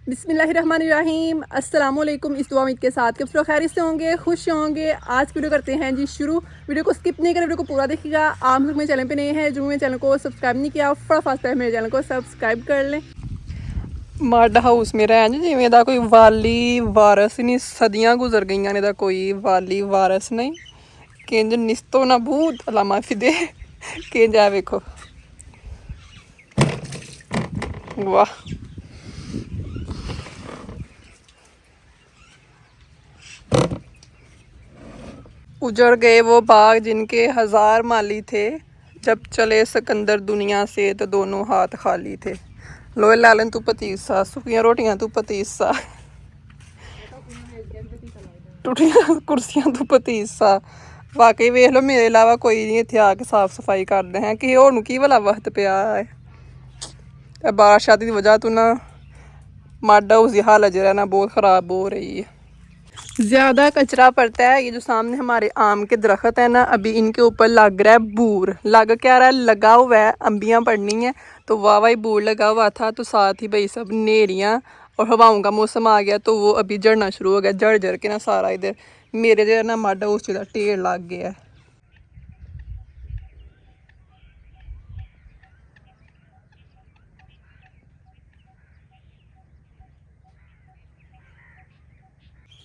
बिस्मिल्लाहिर्रहमानिर्रहीम अस्सलाम वालेकुम। इस दुआ उम्मीद के साथ कि सब खैरियत से होंगे, खुश होंगे। आज वीडियो करते हैं जी शुरू। वीडियो को स्किप नहीं करें, वीडियो को पूरा देखिएगा। आप लोग मेरे चैनल पे नए हैं, जो मेरे चैनल को सब्सक्राइब नहीं किया, फटाफट मेरे चैनल को सब्सक्राइब कर लें। मड हाउस में रहन जिमें दा कोई वाली वारस नहीं, सदियां गुजर गई ने दा कोई वाली वारस नहीं। किंज निस्तो ना भूत अल्लाह माफी दे। किंज है वेखो, वाह। उजड़ गए वो बाग जिनके हजार माली थे, जब चले सिकंदर दुनिया से तो दोनों हाथ खाली थे। लोहे लालन तू पतीसा, सुखियां रोटियां तू पतीसा, टूटियां कुर्सियां तू पतीसा। वाकई वेख लो, मेरे अलावा कोई नहीं इत्थे आके साफ सफाई करते हैं कि होर की भला वक्त पिया है। बारिश आदि की वजह तो ना मड हाउस की हालत जो है ना बहुत ख़राब हो रही है। ज़्यादा कचरा पड़ता है। ये जो सामने हमारे आम के दरख्त है ना, अभी इनके ऊपर लग रहा है बूर। लग क्या रहा है, लगा हुआ है, अम्बियाँ पड़नी है तो वाह वाही बूर लगा हुआ था। तो साथ ही भाई सब नेरियाँ और हवाओं का मौसम आ गया तो वो अभी जड़ना शुरू हो गया। जड़ जड़ के ना सारा इधर मेरे जो है ना मड हाउस का ढेर लग गया है।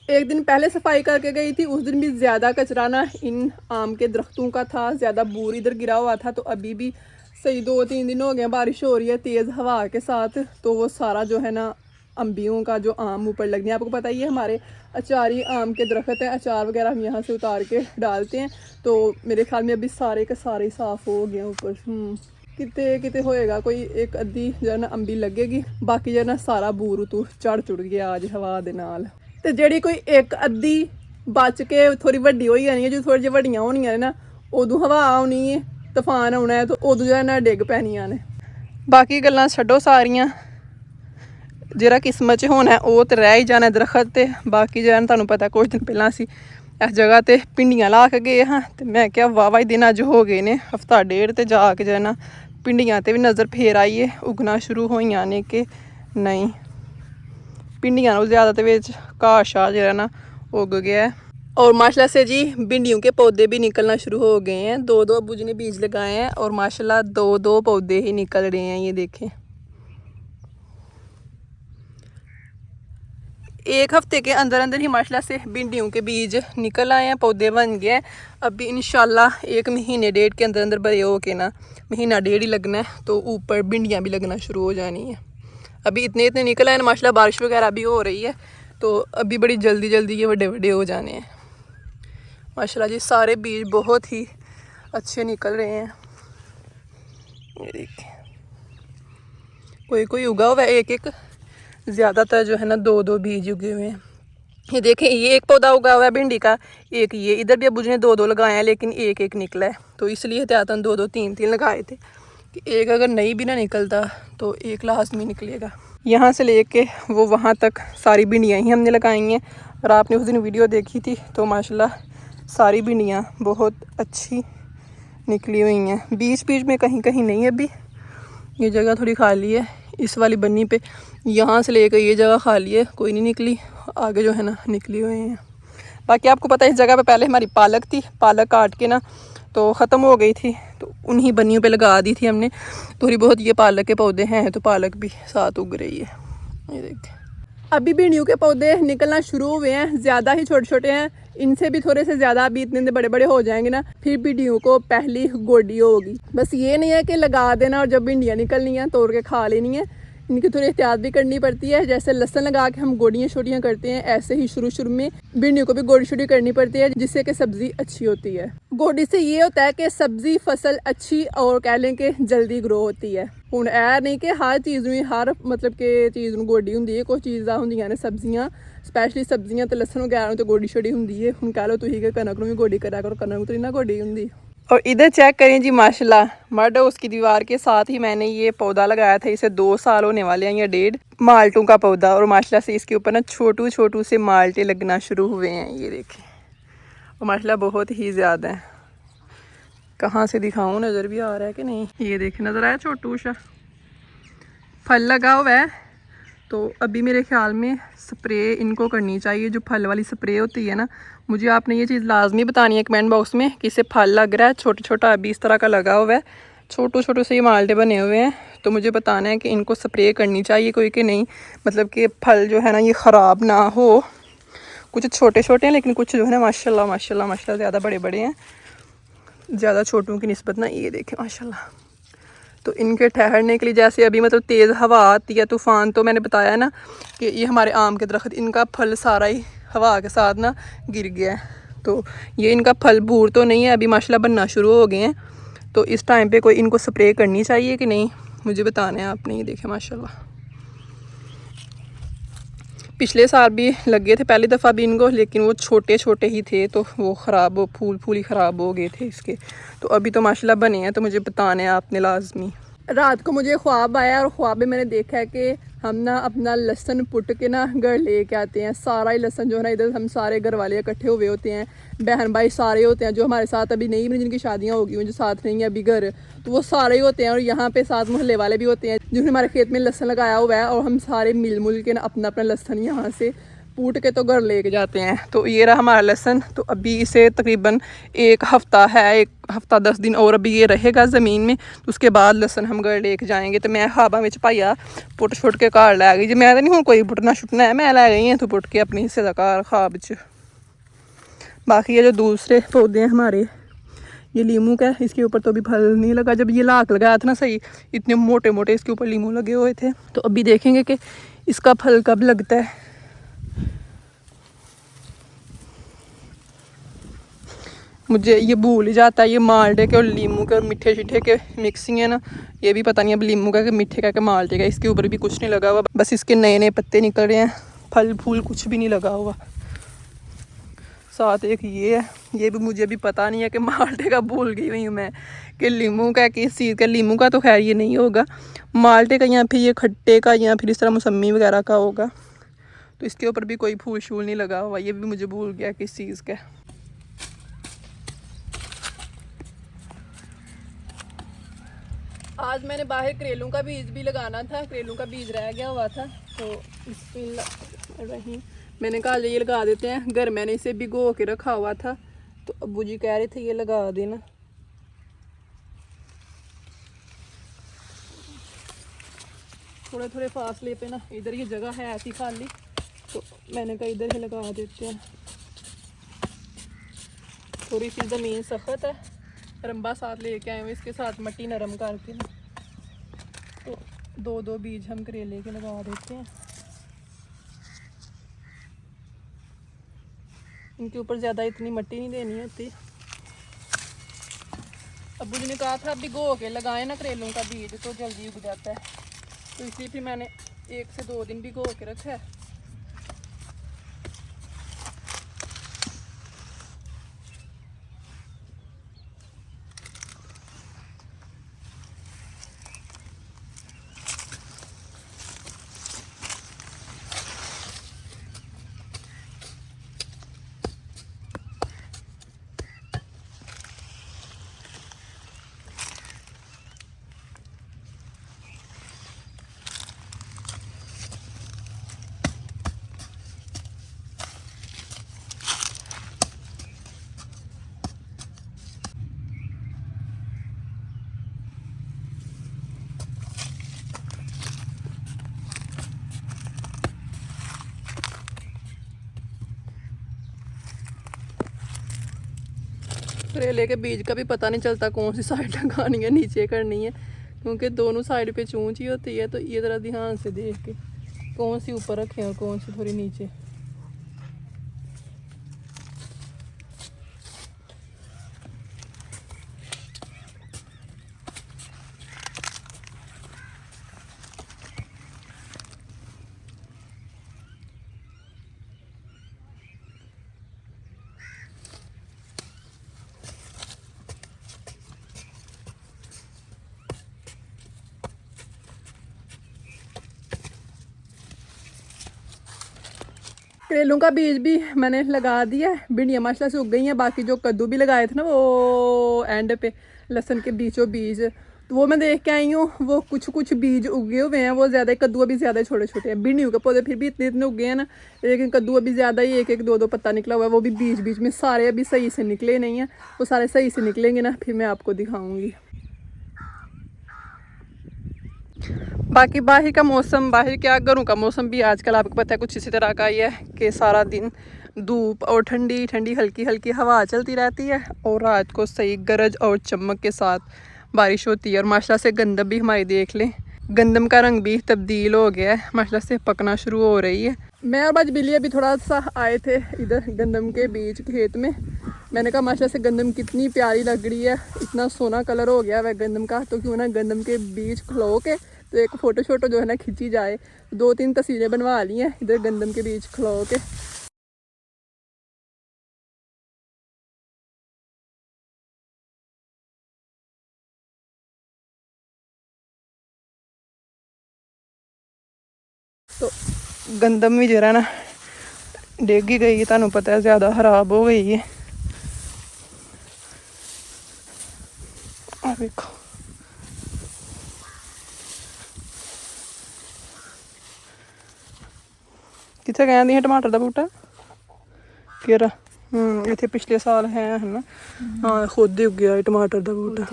एक दिन पहले सफाई करके गई थी, उस दिन भी ज़्यादा कचरा ना इन आम के दरख्तों का था, ज़्यादा बूर इधर गिरा हुआ था। तो अभी भी सही 2-3 दिन हो गए, बारिश हो रही है तेज़ हवा के साथ, तो वो सारा जो है ना अम्बियों का जो आम ऊपर लगने, आपको पता ही है हमारे अचारी आम के दरख्त हैं, अचार वगैरह हम यहाँ से उतार के डालते हैं। तो मेरे ख्याल में अभी सारे के सारे साफ़ हो गए ऊपर। कितने कितने होएगा, कोई एक अद्धी जो है ना अम्बी लगेगी, बाकी जो है ना सारा बूर उतू चढ़ चुड़ गया आज हवा दे नाल। तो जी कोई एक अद्धी बच के थोड़ी वड्डी होई जानी है, जो थोड़ी जी वड्डियां होनियां ने ना उदों हवा आनी है, तूफान आना है तो उदों जो है ना डिग पैनियां ने। बाकी गल्लां छड्डो सारियां, जेह्ड़ा किस्मत च होना है वो तो रह ही जाना दरख्त। ते बाकी जो है तुहानूं पता कुछ दिन पहलां असीं इस जगह ते भिंडियां ला के गए हाँ, तो मैं क्या वाह वाह दिन अज हो गए ने, हफ्ता डेढ़, ते जाके जो है ना भिंडियां ते भी नज़र फेर आई है, उगना शुरू होइयां ने कि नहीं। भिंडियां नालों ज़्यादा तो बिच घाह शाह जो है ना उग गया है। और माशाल्लाह से जी भिंडियों के पौधे भी निकलना शुरू हो गए हैं। 2-2 अब्बू जी ने बीज लगाए हैं और माशाल्लाह 2-2 पौधे ही निकल रहे हैं। ये देखें, एक हफ्ते के अंदर अंदर ही माशाल्लाह से भिंडियों के बीज निकल आए हैं, पौधे बन गए हैं। अभी इंशाल्लाह 1 महीने डेढ़ के अंदर अंदर बड़े हो के ना, महीना डेढ़ ही लगना है तो ऊपर भिंडियाँ भी लगना शुरू हो जानी है। अभी इतने इतने निकल आए हैं माशाल्लाह, बारिश वगैरह भी हो रही है तो अभी बड़ी जल्दी जल्दी ये बड़े बड़े हो जाने हैं माशाल्लाह जी। सारे बीज बहुत ही अच्छे निकल रहे हैं। ये देखिए, कोई कोई उगा हुआ है एक एक, ज़्यादातर जो है ना 2-2 बीज उगे हुए हैं। ये देखें, ये एक पौधा उगा हुआ है भिंडी का, एक ये इधर भी अब्बू जी ने 2-2 लगाए हैं, लेकिन एक एक निकला है। तो इसलिए एहतियातन 2-2 3-3 लगाए थे कि एक अगर नहीं भी ना निकलता तो एक लाजमी निकलेगा। यहाँ से लेके वो वहाँ तक सारी भिंडियाँ ही हमने लगाई हैं। और आपने उस दिन वीडियो देखी थी तो माशाल्लाह सारी भिंडियाँ बहुत अच्छी निकली हुई हैं। बीच बीच में कहीं कहीं नहीं है, अभी ये जगह थोड़ी खाली है इस वाली बन्नी पे, यहाँ से लेकर ये जगह खाली है, कोई नहीं निकली, आगे जो है ना निकली हुई हैं। बाकी आपको पता है इस जगह पे पहले हमारी पालक थी, पालक काट के ना तो ख़त्म हो गई थी, तो उन्हीं बन्नियों पे लगा दी थी हमने। थोड़ी बहुत ये पालक के पौधे हैं तो पालक भी साथ उग रही है। ये देखिए, अभी भिंडियों के पौधे निकलना शुरू हुए हैं, ज़्यादा ही छोटे छोटे हैं, इनसे भी थोड़े से ज़्यादा अभी इतने बड़े बड़े हो जाएंगे ना, फिर भिंडियों को पहली गोडी होगी। बस ये नहीं है कि लगा देना और जब भिंडियाँ निकलनी है तोड़ के खा लेनी है, इनकी थोड़ी एहतियात भी करनी पड़ती है। जैसे लहसन लगा के हम गोडियाँ छोटियाँ करते हैं, ऐसे ही शुरू शुरू में भिंडियों को भी गोडी छोटी करनी पड़ती है, जिससे कि सब्ज़ी अच्छी होती है। गोडी से ये होता है कि सब्ज़ी फसल अच्छी और कह लें कि जल्दी ग्रो होती है। हुण ऐ नहीं कि हर चीज़ में हर मतलब कि चीज़ में गोडी होंदी है, कुछ चीज़ां होंदियां ने सब्जियां, स्पैशली सब्जियां तो लहसन वगैरह तो गोडी छोड़ी होंदी है। हुण कह लो तुसीं कि कनक भी गोडी करा करो, कनक तो ना गोडी होंदी। और इधर चेक करें जी माशाल्लाह, मड हाउस की दीवार के साथ ही मैंने ये पौधा लगाया था, इसे 2 साल होने वाले हैं या 1.5, माल्टों का पौधा। और माशाल्लाह से इसके ऊपर ना छोटू छोटू से माल्टे लगना शुरू हुए हैं। ये देखें, और माशाल्लाह बहुत ही ज़्यादा है। कहाँ से दिखाऊं, नज़र भी आ रहा है कि नहीं? ये देखें, नज़र आया छोटू सा फल लगा हुआ है, तो अभी मेरे ख्याल में स्प्रे इनको करनी चाहिए, जो फल वाली स्प्रे होती है ना। मुझे आपने ये चीज़ लाजमी बतानी है कमेंट बॉक्स में कि इसे फल लग रहा है छोटा छोटा, अभी इस तरह का लगा हुआ है, छोटे छोटे से ये माल्टे बने हुए हैं। तो मुझे बताना है कि इनको स्प्रे करनी चाहिए कोई कि नहीं, मतलब कि फल जो है ना ये ख़राब ना हो। कुछ छोटे छोटे हैं लेकिन कुछ जो है ना माशाल्लाह माशाल्लाह माशाल्लाह ज़्यादा बड़े बड़े हैं, ज़्यादा छोटों की निस्बत ना। ये देखें माशाल्लाह। तो इनके ठहरने के लिए जैसे अभी मतलब तेज़ हवा आती है, तूफ़ान, तो मैंने बताया ना कि ये हमारे आम के दरख्त, इनका फल सारा ही हवा के साथ ना गिर गया है। तो ये इनका फल बूर तो नहीं है, अभी माशाल्लाह बनना शुरू हो गए हैं। तो इस टाइम पे कोई इनको स्प्रे करनी चाहिए कि नहीं, मुझे बताना है आपने। ये देखें माशाल्लाह, पिछले साल भी लगे थे पहली दफ़ा भी इनको, लेकिन वो छोटे छोटे ही थे तो वो ख़राब, फूल फूल ही ख़राब हो गए थे इसके। तो अभी तो माशाल्लाह बने हैं, तो मुझे बताना है आपने लाजमी। रात को मुझे ख्वाब आया और ख्वाब में मैंने देखा है कि हम ना अपना लहसन पुट के ना घर लेके आते हैं। सारा ही लहसन जो है ना, इधर हम सारे घर वाले इकट्ठे हुए होते हैं, बहन भाई सारे होते हैं जो हमारे साथ अभी नहीं बनी, जिनकी शादियाँ होगी हुई, जो साथ नहीं है अभी घर, तो वो सारे ही होते हैं। और यहाँ पे साथ मोहल्ले वाले भी होते हैं जिन्होंने हमारे खेत में लहसन लगाया हुआ है, और हम सारे मिल मुल के ना अपना अपना लहसन यहाँ से पूट के तो घर लेके जाते हैं। तो ये रहा हमारा लहसन। तो अभी इसे तकरीबन 1 हफ़्ता है, 1 हफ़्ता 10 दिन और अभी ये रहेगा ज़मीन में। तो उसके बाद लहसन हम घर लेके जाएंगे। तो मैं खाबा में भाइया पुट छुट के घर लै गई जी, मैं तो नहीं हूँ कोई पुटना छुटना है, मैं लै गई हूँ तो पुट के अपने हिस्से का घर खाब च। बाकी ये जो दूसरे पौधे हैं हमारे, ये लीमू का है, इसके ऊपर तो अभी फल नहीं लगा। जब ये लाख लगाया था ना सही, इतने मोटे मोटे इसके ऊपर लीमू लगे हुए थे। तो अभी देखेंगे कि इसका फल कब लगता है। मुझे ये भूल ही जाता है, ये माल्टे के और लीमू के और मीठे शीठे के मिक्सिंग है ना, ये भी पता नहीं अब लीमू का कि मीठे का कि माल्टे का। इसके ऊपर भी कुछ नहीं लगा हुआ, बस इसके नए नए पत्ते निकल रहे हैं, फल फूल कुछ भी नहीं लगा हुआ। साथ एक ये है, ये भी मुझे भी पता नहीं है कि माल्टे का भूल गई हुई हूँ मैं कि लीमू का किस चीज़ का। लीमू का तो खैर ये नहीं होगा, माल्टे का या फिर ये खट्टे का या फिर इस तरह मौसमी वगैरह का होगा। तो इसके ऊपर भी कोई फूल शूल नहीं लगा हुआ, ये भी मुझे भूल गया किस चीज़ का। आज मैंने बाहर करेलों का बीज भी लगाना था, करेलों का बीज रह गया हुआ था, तो बिस्मिल्लाह मैंने कहा ये लगा देते हैं। घर मैंने इसे भिगो के रखा हुआ था, तो अब्बू जी कह रहे थे ये लगा देना। थोड़े थोड़े फासले पे ना, इधर ये जगह है ऐसी खाली, तो मैंने कहा इधर ही लगा देते हैं। थोड़ी सी ज़मीन सख्त है, रंबा साथ लेके आए हुए, इसके साथ मिट्टी नरम करके ना, तो 2-2 बीज हम करेले के लगा देते हैं। इनके ऊपर ज़्यादा इतनी मिट्टी नहीं देनी होती। अब्बू जी ने कहा था भिगो के लगाए ना करेलों का बीज तो जल्दी उग जाता है, तो इसलिए फिर मैंने 1 से 2 दिन भिगो के रखा है। करेले के बीज का भी पता नहीं चलता कौन सी साइड लगानी है, नीचे करनी है, क्योंकि दोनों साइड पे चूंच ही होती है। तो ये ज़रा ध्यान से देख के कौन सी ऊपर रखें और कौन सी थोड़ी नीचे। करेलों का बीज भी मैंने लगा दिया है, भिंडियाँ माशाल्लाह से उग गई हैं। बाकी जो कद्दू भी लगाए थे ना वो एंड पे लहसुन के बीचों बीज, तो वो मैं देख के आई हूँ। वो कुछ कुछ बीज उगे हुए हैं, वो ज़्यादा, कद्दू अभी ज़्यादा छोटे छोटे हैं। भिंडियों के पौधे फिर भी इतने इतने उगे हैं ना, लेकिन कद्दू अभी ज़्यादा ही, एक एक दो दो पत्ता निकला हुआ है। वो भी बीच बीच में, सारे अभी सही से निकले नहीं हैं। वो सारे सही से निकलेंगे ना, फिर मैं आपको दिखाऊँगी। बाकी बाहर का मौसम, बाहर क्या, घरों का मौसम भी आजकल आपको पता है कुछ इसी तरह का ही है कि सारा दिन धूप और ठंडी ठंडी हल्की हल्की हवा चलती रहती है, और रात को सही गरज और चमक के साथ बारिश होती है। और माशाल्लाह से गंदम भी हमारी देख लें, गंदम का रंग भी तब्दील हो गया है, माशाल्लाह से पकना शुरू हो रही है। मैं और आज बिल्ली अभी थोड़ा सा आए थे इधर गंदम के बीच खेत में। मैंने कहा माशाल्लाह से गंदम कितनी प्यारी लग रही है, इतना सोना कलर हो गया वह गंदम का, तो क्यों ना गंदम के बीच खलो के तो एक फ़ोटो शोटो जो है ना खींची जाए। 2-3 तस्वीरें बनवा ली हैं इधर गंदम के बीच खलो के। तो गंदम भी जरा ना डिग गई है, तुहानू पता है ज़्यादा खराब हो गई है। देखो कितने कहती है टमाटर का बूटा केरा। इतने पिछले साल है ना, हाँ खुद ही उग गया है टमाटर का बूटा।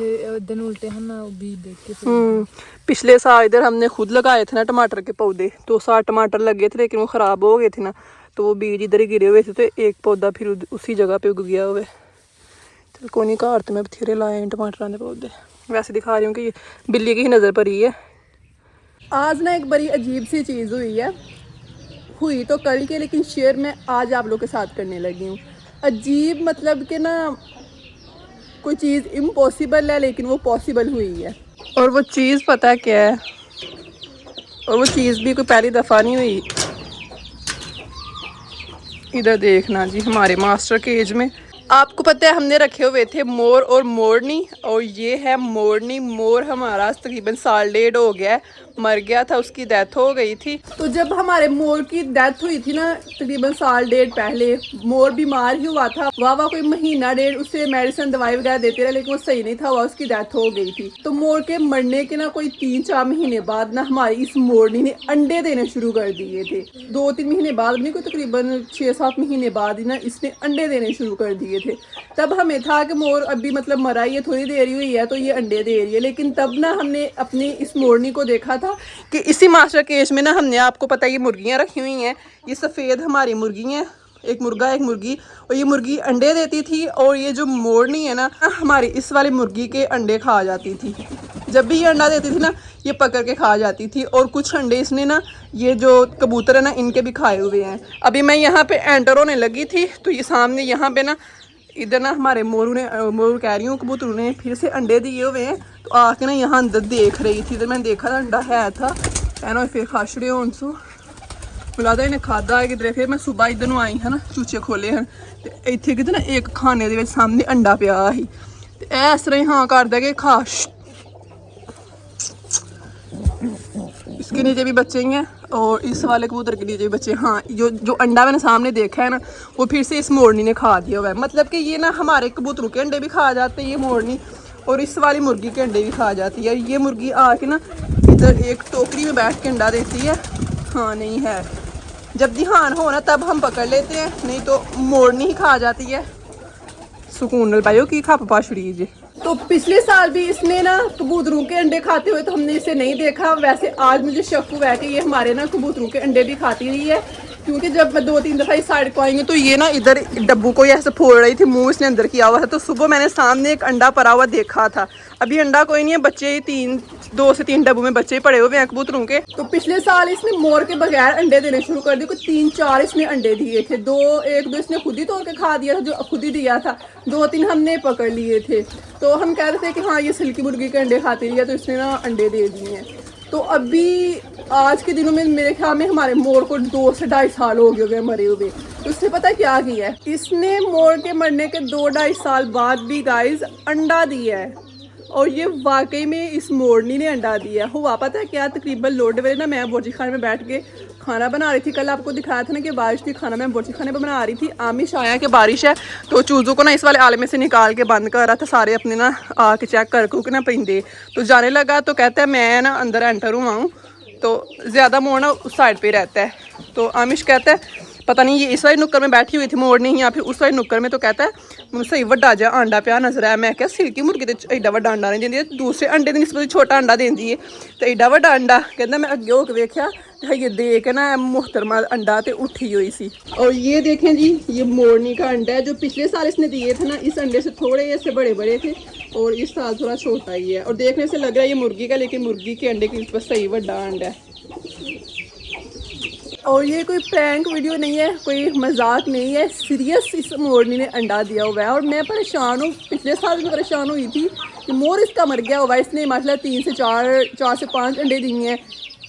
उल्टे हम बीज देख के पिछले साल इधर हमने खुद लगाए थे ना टमाटर के पौधे, 2 साल टमाटर लगे थे, लेकिन वो ख़राब हो गए थे ना, तो वो बीज इधर ही गिरे हुए थे, तो एक पौधा फिर उसी जगह पे उग गया हुआ। चल कोई नहीं, घर तो मैं बथेरे लाए हैं टमाटर के पौधे। वैसे दिखा रही हूँ कि ये बिल्ली की ही नज़र पड़ी है। आज ना एक बड़ी अजीब सी चीज़ हुई तो कल के, लेकिन शेयर मैं आज आप लोग के साथ करने लगी हूँ। अजीब मतलब कि ना कोई चीज़ इम्पॉसिबल है, लेकिन वो पॉसिबल हुई है। और वो चीज़ पता है क्या है, और वो चीज़ भी कोई पहली दफ़ा नहीं हुई। इधर देखना जी, हमारे मास्टर केज में आपको पता है हमने रखे हुए थे मोर और मोरनी, और ये है मोरनी। मोर हमारा तकरीबन 1.5 साल हो गया है, मर गया था, उसकी डेथ हो गई थी। तो जब हमारे मोर की डेथ हुई थी ना तकरीबन 1.5 साल पहले, मोर बीमार ही हुआ था। वाह कोई 1.5 महीना उसे मेडिसिन दवाई वगैरह देते रहे, लेकिन वो सही नहीं था हुआ, उसकी डेथ हो गई थी। तो मोर के मरने के ना कोई 3-4 महीने बाद ना हमारी इस मोरनी ने अंडे देने शुरू कर दिए थे। 2-3 महीने बाद नहीं, कोई तकरीबन 6-7 महीने बाद ही ना इसने अंडे देने शुरू कर दिए थे। तब हमें था कि मोर अभी मतलब मरा ही है, थोड़ी देर हुई है तो ये अंडे दे रही है। लेकिन तब ना हमने अपनी इस मोरनी को देखा था कि इसी मास्टर केज में ना हमने, आपको पता है ये मुर्गियां रखी हुई हैं, ये सफ़ेद हमारी मुर्गी हैं, एक मुर्गा एक मुर्गी, और ये मुर्गी अंडे देती थी, और ये जो मोरनी है ना हमारी इस वाली मुर्गी के अंडे खा जाती थी। जब भी ये अंडा देती थी ना ये पकड़ के खा जाती थी, और कुछ अंडे इसने ना, ये जो कबूतर है ना इनके भी खाए हुए हैं। अभी मैं यहाँ पे एंटर होने लगी थी, तो ये सामने यहाँ पे ना इधर ना हमारे मोरू कह रही हूँ कबूतरों ने फिर से अंडे दिए हुए हैं। तो आके ना यहाँ अंदर देख रही थी, तो मैंने देखा था अंडा है था, कहना फिर खाश रहे हो उनसू बुलादा इन्हें खादा है किधरे। फिर मैं सुबह इधर आई है ना, चूचे खोले हैं, तो इतने कितने ना एक खाने के सामने अंडा पिया ही, तो इस तरह हाँ करदा कि खाश। इसके नीचे भी बच्चे ही हैं, और इस वाले कबूतर के नीचे भी बच्चे। हाँ जो अंडा मैंने सामने देखा है ना, वो फिर से इस मोरनी ने खा दिया हुआ है। मतलब कि ये ना हमारे कबूतरों के अंडे भी खा जाते हैं ये मोरनी, और इस वाली मुर्गी के अंडे भी खा जाती है। ये मुर्गी आके ना इधर एक टोकरी में बैठ के अंडा देती है। हाँ नहीं है, जब ध्यान हो ना तब हम पकड़ लेते हैं, नहीं तो मोरनी ही खा जाती है। सुकून पाइयो की खा पाछड़ी जी। तो पिछले साल भी इसने ना कबूतरों के अंडे खाते हुए तो हमने इसे नहीं देखा। वैसे आज मुझे शक हुआ है कि ये हमारे ना कबूतरों के अंडे भी खाती रही है, क्योंकि जब मैं 2-3 दफ़ा इस साइड को आएंगे तो ये ना इधर डब्बू को ऐसे फोड़ रही थी, मुंह इसने अंदर किया हुआ है। तो सुबह मैंने सामने एक अंडा पड़ा हुआ देखा था, अभी अंडा कोई नहीं है, बच्चे 2 से 3 डब्बों में बच्चे पड़े हुए हैं कबूतरों के। तो पिछले साल इसने मोर के बगैर अंडे देने शुरू कर दिए, कुछ 3-4 इसने अंडे दिए थे। 1-2 इसने खुद ही तोड़ के खा दिया था, जो खुद ही दिया था। 2-3 हमने पकड़ लिए थे, तो हम कह रहे थे कि हाँ ये सिल्की मुर्गी के अंडे खाती रही है, तो इसने ना अंडे दे दिए हैं। तो अभी आज के दिनों में मेरे ख्याल में हमारे मोर को 2 से 2.5 साल हो गए मरे हुए। तो उसने पता क्या किया है, इसने मोर के मरने के 2-2.5 साल बाद भी गाइस अंडा दिया है। और ये वाकई में इस मोरनी ने अंडा दिया। हुआ पता है क्या, तकरीबन लोडे वाले ना मैं बोर्ची खाने में बैठ के खाना बना रही थी। कल आपको दिखाया था ना कि बारिश थी, खाना मैं बोर्ची खाने पर बना रही थी। आमिश आया कि बारिश है तो चूज़ों को ना इस वाले आले में से निकाल के बंद कर रहा था, सारे अपने ना आके चेक कर ना परिंदे। तो जाने लगा तो कहता है मैं ना अंदर एंटर हुआ हूँ, तो ज़्यादा मोर ना उस साइड पर रहता है। तो आमिश कहता है पता नहीं ये इस वाली नुक्कर में बैठी हुई थी मोड़ नहीं या फिर उस वाली नुक्कर में। तो कहता है मुझे सही वड्डा जा अंडा पिया नजर आया। मैं क्या सिल्की मुर्गी तो एडा वड्डा अंडा नहीं देंदी, दूसरे अंडे की निस्बत छोटा अंडा देंदी है तो एडा वड्डा अंडा। कहता मैं अगे होकर वेख्या तो ये दे के ना मुहतरमा अंडा तो उठी हुई सी। और ये देखें जी, ये मोरनी का अंडा है जो पिछले साल इसने दिए थे ना, इस अंडे से थोड़े से बड़े बड़े थे और इस साल थोड़ा छोटा ही है। और देखने से लग रहा है ये मुर्गी का, लेकिन मुर्गी के अंडे की निस्बत सही वड्डा अंडा है। और ये कोई प्रैंक वीडियो नहीं है, कोई मजाक नहीं है, सीरियस इस मोरनी ने अंडा दिया हुआ है। और मैं परेशान हूँ, पिछले साल भी परेशान हुई थी कि मोर इसका मर गया हुआ है। इसने माशाल्लाह 3 से 4 से 5 अंडे दिए हैं,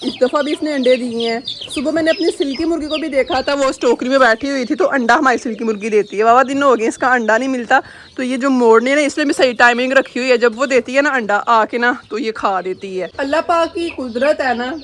इस दफ़ा भी इसने अंडे दिए हैं। सुबह मैंने अपनी सिल्की मुर्गी को भी देखा था, वो उस टोकरी में बैठी हुई थी तो अंडा हमारी सिल्की मुर्गी देती है। बाबा दिन हो गए इसका अंडा नहीं मिलता, तो ये जो मोरनी है ना इसलिए भी सही टाइमिंग रखी हुई है, जब वो देती है ना अंडा आके ना तो ये खा देती है। अल्लाह पाक की कुदरत है ना।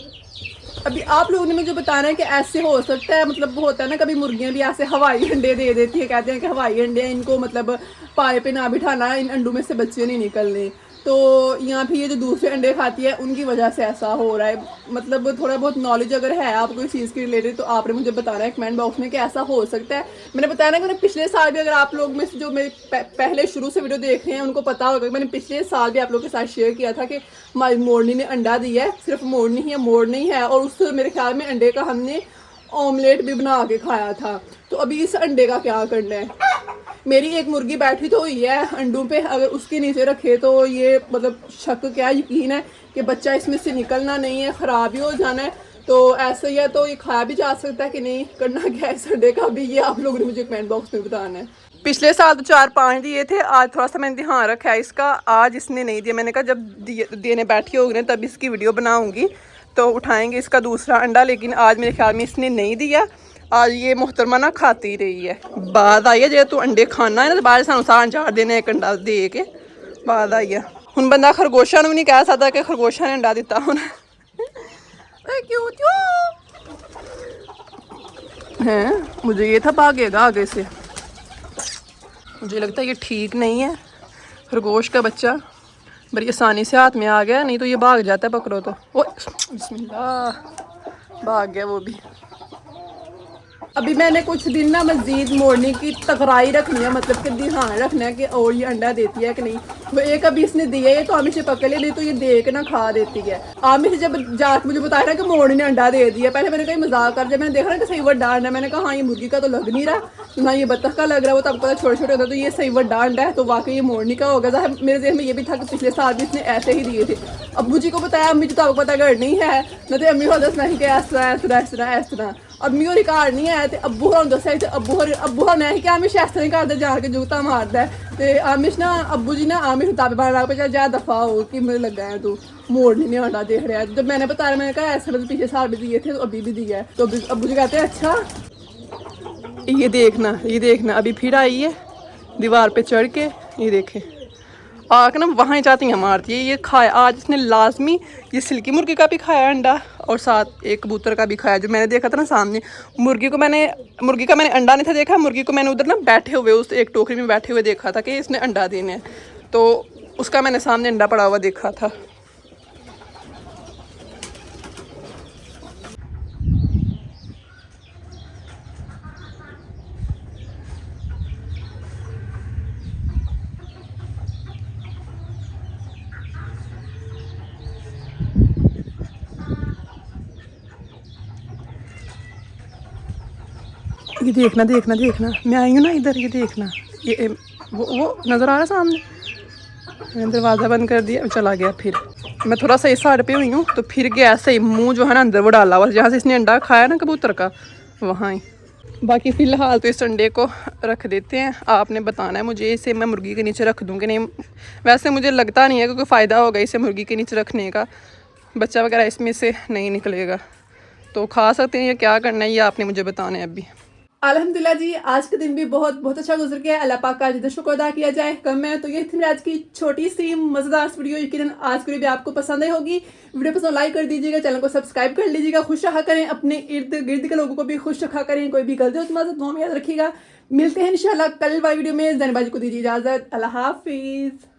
अभी आप लोगों ने मुझे बताना है कि ऐसे हो सकता है, मतलब वो होता है ना कभी मुर्गियां भी ऐसे हवाई अंडे दे देती है, कहते हैं कि हवाई अंडे हैं, इनको मतलब पाए पे ना बिठाना, इन अंडों में से बच्चे नहीं निकलने। तो यहाँ पे ये जो दूसरे अंडे खाती है उनकी वजह से ऐसा हो रहा है। मतलब थोड़ा बहुत नॉलेज अगर है आपको इस चीज़ के रिलेटेड तो आपने मुझे बताना है कमेंट बॉक्स में कि ऐसा हो सकता है। मैंने बताया ना कि मैंने पिछले साल भी, अगर आप लोग में से जो मेरे पहले शुरू से वीडियो देख रहे हैं उनको पता होगा कि मैंने पिछले साल भी आप लोगों के साथ शेयर किया था कि हमारी मोरनी ने अंडा दिया है। सिर्फ मोरनी ही है, मोर नहीं है। और उस मेरे ख्याल में अंडे का हमने ऑमलेट भी बना के खाया था। तो अभी इस अंडे का क्या करना है। मेरी एक मुर्गी बैठी तो हुई है अंडों पे, अगर उसके नीचे रखे तो ये मतलब शक क्या यकीन है कि बच्चा इसमें से निकलना नहीं है, ख़राब ही हो जाना है। तो ऐसे ही है, तो ये खाया भी जा सकता है कि नहीं, करना क्या है इस अंडे का भी, ये आप लोगों ने मुझे कमेंट बॉक्स में बताना है। पिछले साल तो 4-5 दिए थे, आज थोड़ा सा मैंने ध्यान रखा है इसका, आज इसने नहीं दिया। मैंने कहा जब देने बैठी होगी ना तब इसकी वीडियो बनाऊंगी तो उठाएंगे इसका दूसरा अंडा, लेकिन आज मेरे ख्याल में इसने नहीं दिया। आज ये मुहतरमा ना खाती रही है। बात आई है जे तू अंडे खाना है ना तो बाहर सानू सार चार देने एक अंडा दे के बात आई है। हुण बंदा खरगोशा भी नहीं कह सकता कि खरगोशा ने अंडा दिता हुण क्यों है। मुझे ये था भागेगा आगे से, मुझे लगता है ये ठीक नहीं है। खरगोश का बच्चा बड़ी आसानी से हाथ में आ गया, नहीं तो ये भाग जाता है पकड़ो तो। ओ बिस्मिल्लाह, भाग गया वो भी। अभी मैंने कुछ दिन ना मजीद मोरनी की तकराई रखनी है, मतलब कि ध्यान रखना है कि और ये अंडा देती है कि नहीं। वो एक अभी इसने दिया है तो आमिश पकड़ ले, नहीं तो ये दे के ना खा देती है। आमिश जब जाके मुझे बताया ना कि मोरनी ने अंडा दे दिया, पहले मैंने कहीं मजाक कर, जब मैंने देखा ना कि सही वड्डा अंडा, मैंने कहा हाँ ये मुर्गी का तो लग नहीं रहा, ना ये बत्तख का लग रहा है, वो तब पता छोटे छोटे होता, तो ये सही वड्डा अंडा है तो वाकई ये मोरनी का होगा। मेरे जहन में ये भी था कि पिछले साल भी इसने ऐसे ही दिए थे। अम्मू जी को बताया, अम्मी जी तो आपको पता घर नहीं है ना, तो अम्मी को दसना ही कि इस तरह इस तरह इस तरह इस तरह। अम्मी और रिकॉर्ड नहीं है तो अब्बू होर दसा तो अब्बू होर है कि आमिश इस तरह करते जाके जुगता मारता है। तो आमिश ना अब्बू जी ना आमिश ताबे बना लग पे चल जा दफा हो कि मुझे लगा है तू मोरनी ने अंडा देख रहा है। जब मैंने बताया मैंने कहा ऐसे मतलब पिछले साल भी दिए थे तो अभी भी दिया है। तो अब्बू जी कहते हैं अच्छा ये देखना अभी फिर आई है दीवार पे चढ़ के, ये देखे आके ना वहाँ ही जाती हैं मारती है। ये खाया आज इसने लाजमी, ये सिल्की मुर्गी का भी खाया अंडा और साथ एक कबूतर का भी खाया जो मैंने देखा था ना सामने। मुर्गी का मैंने अंडा नहीं था देखा, मुर्गी को मैंने उधर ना बैठे हुए उस एक टोकरी में बैठे हुए देखा था कि इसने अंडा देने, तो उसका मैंने सामने अंडा पड़ा हुआ देखा था। ये देखना मैं आई हूँ ना इधर, ये देखना ये वो नज़र आ रहा सामने। मैंने दरवाज़ा बंद कर दिया, चला गया। फिर मैं थोड़ा सा इस साइड पे हुई हूँ तो फिर गया सही मुंह जो है ना अंदर वो डाला हुआ जहाँ से इसने अंडा खाया ना कबूतर का, वहाँ ही। बाकी फ़िलहाल तो इस अंडे को रख देते हैं। आपने बताना है मुझे इसे मैं मुर्गी के नीचे रख दूँ कि नहीं। वैसे मुझे लगता नहीं है कि कोई फ़ायदा होगा इसे मुर्गी के नीचे रखने का, बच्चा वगैरह इसमें से नहीं निकलेगा। तो खा सकते हैं या क्या करना है ये आपने मुझे बताना है अभी। अल्हम्दुलिल्लाह जी, आज का दिन भी बहुत बहुत अच्छा गुजर गया। अल्लाह पाक का जितना शुक्र अदा किया जाए कम है। तो ये थी मेरी आज की छोटी सी मजेदार वीडियो। यकीनन आज की वीडियो भी आपको पसंद आई होगी। वीडियो पसंद लाइक कर दीजिएगा, चैनल को सब्सक्राइब कर लीजिएगा, खुश रखा करें, अपने इर्द गिर्द के लोगों को भी खुश रखा करें। कोई भी गलती हो तो दुआ में याद रखिएगा। मिलते हैं इंशाल्लाह कल वाली वीडियो में। ज़ैनबाजी को दीजिए इजाजत। अल्लाह हाफिज।